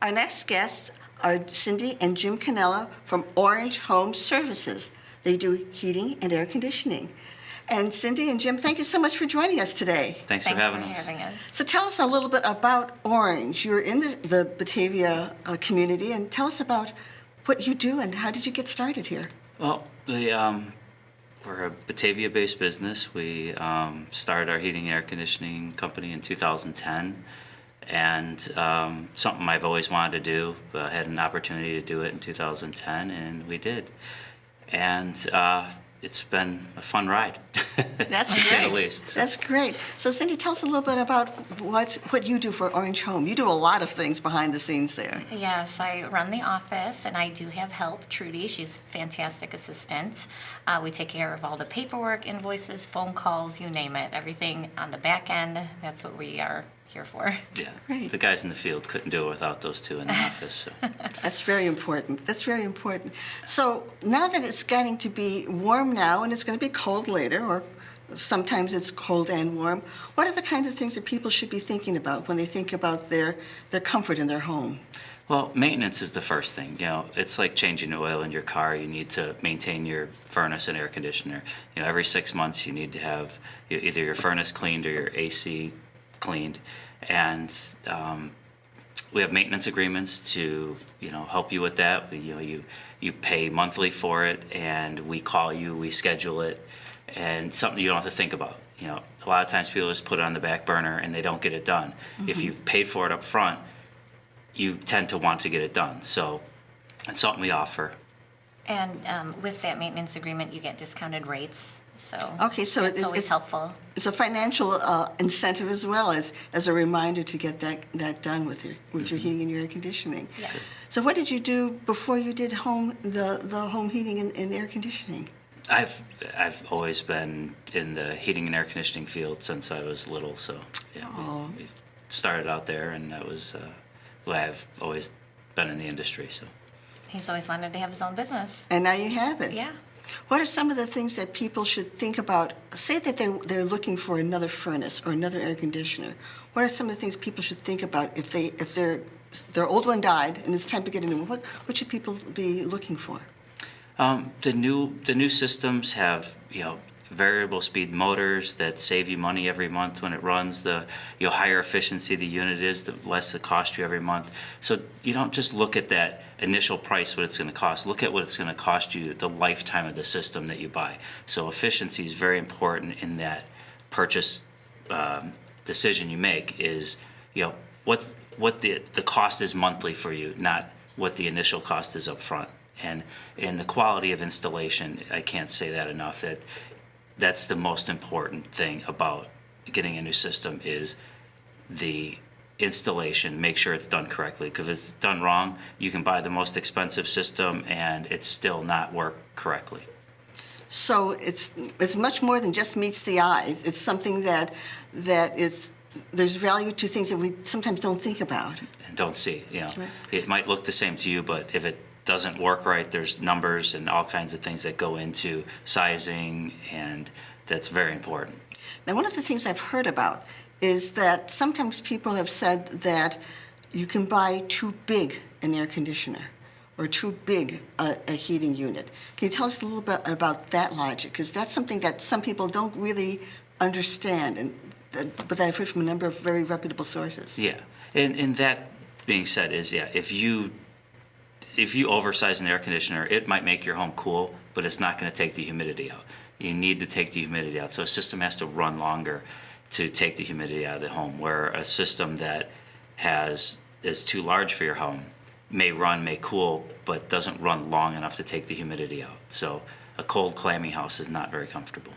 Our next guests are Cindy and Jim Cannella from Orange Home Services. They do heating and air conditioning. And Cindy and Jim, thank you so much for joining us today. Thanks for having us. So tell us a little bit about Orange. You're in the Batavia community, and tell us about what you do and how did you get started here? Well, we're a Batavia-based business. We started our heating and air conditioning company in 2010. And something I've always wanted to do. I had an opportunity to do it in 2010, and we did. And it's been a fun ride. That's to great. say the least. So. That's great. So Cindy, tell us a little bit about what you do for Orange Home. You do a lot of things behind the scenes there. Yes, I run the office, and I do have help. Trudy, she's a fantastic assistant. We take care of all the paperwork, invoices, phone calls, you name it. Everything on the back end, that's what we are here for. Yeah, great. The guys in the field couldn't do it without those two in the office. So. That's very important. That's very important. So now that it's getting to be warm now, and it's going to be cold later, or sometimes it's cold and warm, what are the kinds of things that people should be thinking about when they think about their comfort in their home? Well, maintenance is the first thing. You know, it's like changing oil in your car. You need to maintain your furnace and air conditioner. You know, every 6 months you need to have either your furnace cleaned or your AC cleaned, and we have maintenance agreements to help you with that. You pay monthly for it, and we call you, we schedule it, and something you don't have to think about. A lot of times people just put it on the back burner and they don't get it done. Mm-hmm. If you've paid for it up front, you tend to want to get it done. So it's something we offer. And with that maintenance agreement, you get discounted rates. So okay, so it's always helpful. It's a financial incentive as well as a reminder to get that done with your heating and your air conditioning. Yeah. So what did you do before you did the home heating and air conditioning? I've always been in the heating and air conditioning field since I was little. So yeah, we started out there, and that was I've always been in the industry. So he's always wanted to have his own business, and now you have it. Yeah. What are some of the things that people should think about? Say that they're looking for another furnace or another air conditioner. What are some of the things people should think about if their old one died and it's time to get a new one? What should people be looking for? The new systems have variable speed motors that save you money every month when it runs. The higher efficiency the unit is, the less it costs you every month. So you don't just look at that initial price, what it's going to cost. Look at what it's going to cost you the lifetime of the system that you buy. So efficiency is very important in that purchase decision you make. Is what the cost is monthly for you, not what the initial cost is up front. And in the quality of installation, I can't say that enough. That's the most important thing about getting a new system is the installation. Make sure it's done correctly, because if it's done wrong, you can buy the most expensive system and it's still not work correctly. So it's much more than just meets the eyes. It's something that there's value to things that we sometimes don't think about and don't see. Right. It might look the same to you, but if it doesn't work right, there's numbers and all kinds of things that go into sizing, and that's very important. Now, one of the things I've heard about is that sometimes people have said that you can buy too big an air conditioner or too big a heating unit. Can you tell us a little bit about that logic? Because that's something that some people don't really understand, but that I've heard from a number of very reputable sources. Yeah, and that being said is, if you oversize an air conditioner, it might make your home cool, but it's not going to take the humidity out. You need to take the humidity out. So a system has to run longer to take the humidity out of the home, where a system that is too large for your home may cool, but doesn't run long enough to take the humidity out. So a cold, clammy house is not very comfortable.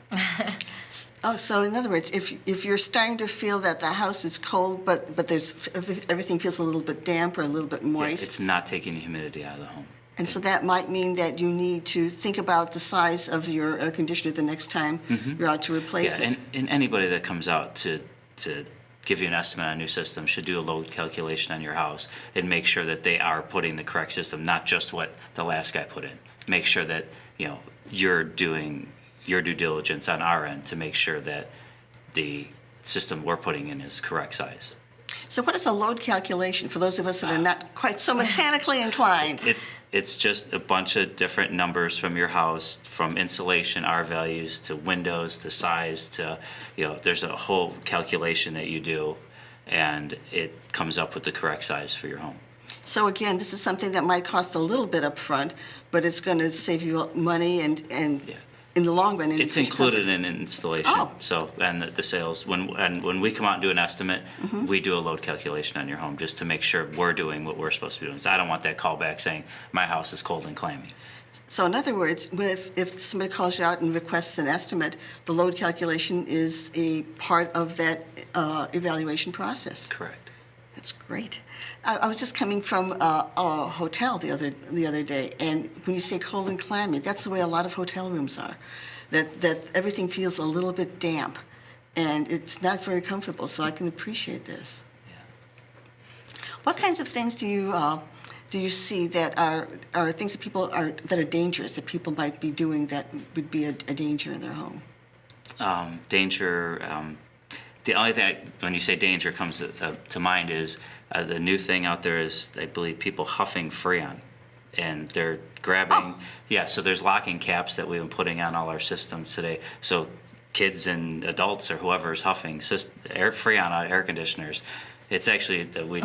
Oh, so in other words, if you're starting to feel that the house is cold, but everything feels a little bit damp or a little bit moist. Yeah, it's not taking the humidity out of the home. And so that might mean that you need to think about the size of your air conditioner the next time you're out to replace it. And anybody that comes out to give you an estimate on a new system should do a load calculation on your house and make sure that they are putting the correct system, not just what the last guy put in. Make sure that you're doing your due diligence on our end to make sure that the system we're putting in is correct size. So what is a load calculation for those of us that are not quite so mechanically inclined? It's just a bunch of different numbers from your house, from insulation, R values, to windows, to size, to, there's a whole calculation that you do, and it comes up with the correct size for your home. So again, this is something that might cost a little bit up front, but it's going to save you money and Yeah. in the long run. It's included in installation. Oh. So, and the sales, when we come out and do an estimate, we do a load calculation on your home just to make sure we're doing what we're supposed to be doing. So I don't want that call back saying, my house is cold and clammy. So in other words, if somebody calls you out and requests an estimate, the load calculation is a part of that evaluation process. Correct. That's great. I was just coming from a hotel the other day, and when you say cold and clammy, that's the way a lot of hotel rooms are. That everything feels a little bit damp, and it's not very comfortable. So I can appreciate this. Yeah. What kinds of things do you see that are things that people that are dangerous that people might be doing that would be a danger in their home? Danger. The only thing, when you say danger, comes to mind is the new thing out there is, I believe, people huffing Freon. And they're grabbing, so there's locking caps that we've been putting on all our systems today. So kids and adults or whoever is huffing Freon out of air conditioners, it's actually, we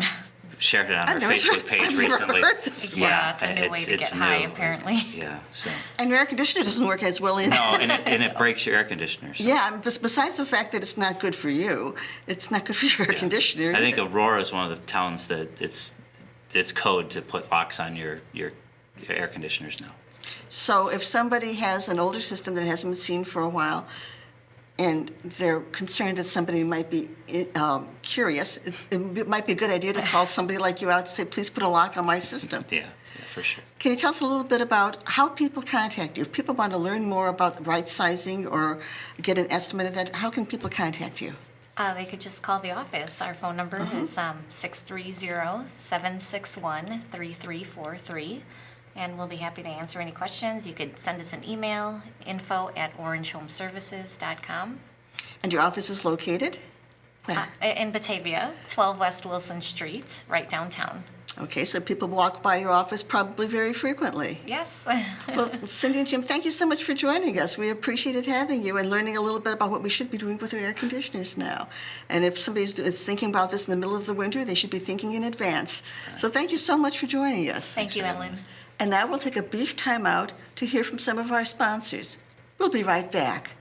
shared it on our Facebook page recently. I've never heard this one. Yeah, it's a new way to get high, new. apparently. Yeah, so. And your air conditioner doesn't work as well either. No, and it breaks your air conditioners. Yeah, besides the fact that it's not good for you, it's not good for your air conditioner. I think either. Aurora is one of the towns that it's code to put locks on your air conditioners now. So if somebody has an older system that hasn't been seen for a while, and they're concerned that somebody might be curious, it might be a good idea to call somebody like you out to say, please put a lock on my system. Yeah, for sure. Can you tell us a little bit about how people contact you? If people want to learn more about right sizing or get an estimate of that, how can people contact you? They could just call the office. Our phone number is 630-761-3343, and we'll be happy to answer any questions. You could send us an email, info@orangehomeservices.com. And your office is located? Where? In Batavia, 12 West Wilson Street, right downtown. Okay, so people walk by your office probably very frequently. Yes. Well, Cindy and Jim, thank you so much for joining us. We appreciated having you and learning a little bit about what we should be doing with our air conditioners now. And if somebody is thinking about this in the middle of the winter, they should be thinking in advance. So thank you so much for joining us. Thank you, Ellen. And now we'll take a brief time out to hear from some of our sponsors. We'll be right back.